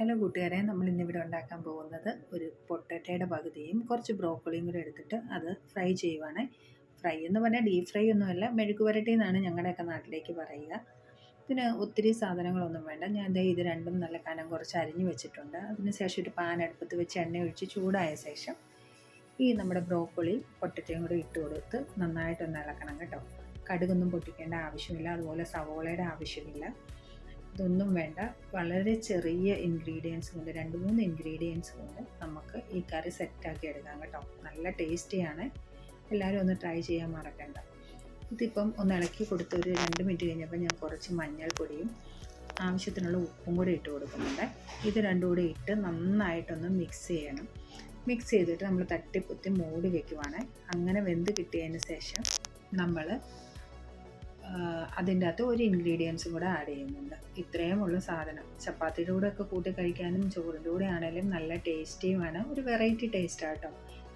Hello കൂട്ടുകാരെ, നമ്മൾ ഇന്നിവിടെ ഉണ്ടാക്കാൻ പോകുന്നത് ഒരു പൊട്ടറ്റയുടെ പകുതിയും കുറച്ച് ബ്രോക്കോളിയും കൂടെ എടുത്തിട്ട് അത് ഫ്രൈ ചെയ്യുവാണ്. ഫ്രൈ എന്ന് പറഞ്ഞാൽ ഡീപ് ഫ്രൈ ഒന്നുമല്ല, മെഴുക്ക് പുരട്ടി എന്നാണ് ഞങ്ങളുടെയൊക്കെ നാട്ടിലേക്ക് പറയുക. ഇതിന് ഒത്തിരി സാധനങ്ങളൊന്നും വേണ്ട. ഞാൻ ഇത് രണ്ടും നല്ല കനം കുറച്ച് അരിഞ്ഞു വെച്ചിട്ടുണ്ട്. അതിന് ശേഷം ഒരു പാൻ അടുപ്പത്ത് വെച്ച് എണ്ണ ഒഴിച്ച് ചൂടായ ശേഷം ഈ നമ്മുടെ ബ്രോക്കോളി പൊട്ടറ്റയും കൂടെ ഇട്ട് കൊടുത്ത് നന്നായിട്ടൊന്ന് ഇളക്കണം കേട്ടോ. കടുകൊന്നും പൊട്ടിക്കേണ്ട ആവശ്യമില്ല, അതുപോലെ സവോളയുടെ ആവശ്യമില്ല, ഇതൊന്നും വേണ്ട. വളരെ ചെറിയ ഇൻഗ്രീഡിയൻസ് കൊണ്ട് 2-3 ഇൻഗ്രീഡിയൻസ് കൊണ്ട് നമുക്ക് ഈ കറി സെറ്റാക്കി എടുക്കാം കേട്ടോ. നല്ല ടേസ്റ്റിയാണ്. എല്ലാവരും ഒന്ന് ട്രൈ ചെയ്യാൻ മറക്കണ്ട. ഇതിപ്പം ഒന്ന് ഇളക്കി കൊടുത്ത് ഒരു 2 മിനിറ്റ് കഴിഞ്ഞപ്പോൾ ഞാൻ കുറച്ച് മഞ്ഞൾപ്പൊടിയും ആവശ്യത്തിനുള്ള ഉപ്പും കൂടി ഇട്ട് കൊടുക്കുന്നുണ്ട്. ഇത് രണ്ടും കൂടി ഇട്ട് നന്നായിട്ടൊന്ന് മിക്സ് ചെയ്യണം. മിക്സ് ചെയ്തിട്ട് നമ്മൾ തട്ടിപ്പൊത്തി മൂടി വെക്കുവാണ്. അങ്ങനെ വെന്ത് കിട്ടിയതിന് ശേഷം നമ്മൾ അതിൻ്റെ അകത്ത് ഒരു ഇൻഗ്രീഡിയൻസും കൂടെ ആഡ് ചെയ്യുന്നുണ്ട്. ഇത്രയും ഉള്ള സാധനം ചപ്പാത്തിയുടെ കൂടെ ഒക്കെ കൂട്ടി കഴിക്കാനും ചോറിൻ്റെ കൂടെ ആണെങ്കിലും നല്ല ടേസ്റ്റിയുമാണ്. ഒരു വെറൈറ്റി ടേസ്റ്റാണ് കേട്ടോ.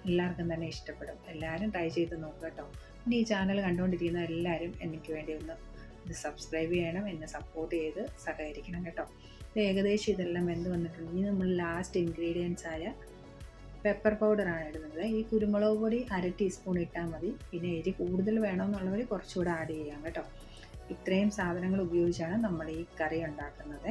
എല്ലാവർക്കും തന്നെ ഇഷ്ടപ്പെടും. എല്ലാവരും ട്രൈ ചെയ്ത് നോക്കുക കേട്ടോ. ഇനി ഈ ചാനൽ കണ്ടുകൊണ്ടിരിക്കുന്ന എല്ലാവരും എനിക്ക് വേണ്ടി ഒന്ന് ഇത് സബ്സ്ക്രൈബ് ചെയ്യണം, എന്നെ സപ്പോർട്ട് ചെയ്ത് സഹകരിക്കണം കേട്ടോ. ഇത് ഏകദേശം ഇതെല്ലാം വെന്ത് വന്നിട്ടുണ്ട്. ഇനി നമ്മൾ ലാസ്റ്റ് ഇൻഗ്രീഡിയൻസ് ആയ പെപ്പർ പൗഡറാണ് ഇടുന്നത്. ഈ കുരുമുളക് പൊടി 1/2 ടീസ്പൂൺ ഇട്ടാൽ മതി. പിന്നെ എരി കൂടുതൽ വേണമെന്നുള്ളവർ കുറച്ചുകൂടെ ആഡ് ചെയ്യാം കേട്ടോ. ഇത്രയും സാധനങ്ങൾ ഉപയോഗിച്ചാണ് നമ്മൾ ഈ കറി ഉണ്ടാക്കുന്നത്.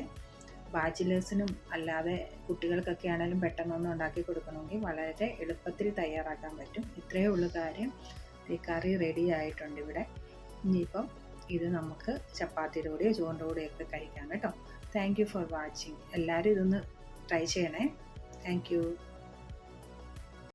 ബാച്ചിലേഴ്സിനും അല്ലാതെ കുട്ടികൾക്കൊക്കെ ആണെങ്കിലും പെട്ടെന്നൊന്നും ഉണ്ടാക്കി കൊടുക്കണമെങ്കിൽ വളരെ എളുപ്പത്തിൽ തയ്യാറാക്കാൻ പറ്റും. ഇത്രയേ ഉള്ളൂ കാര്യം. ഈ കറി റെഡി ആയിട്ടുണ്ട് ഇവിടെ. ഇനിയിപ്പം ഇത് നമുക്ക് ചപ്പാത്തിയുടെ കൂടെയോ ചോറിൻ്റെ കൂടെയൊക്കെ കഴിക്കാം കേട്ടോ. Thank you for watching. എല്ലാവരും ഇതൊന്ന് ട്രൈ ചെയ്യണേ. Thank you.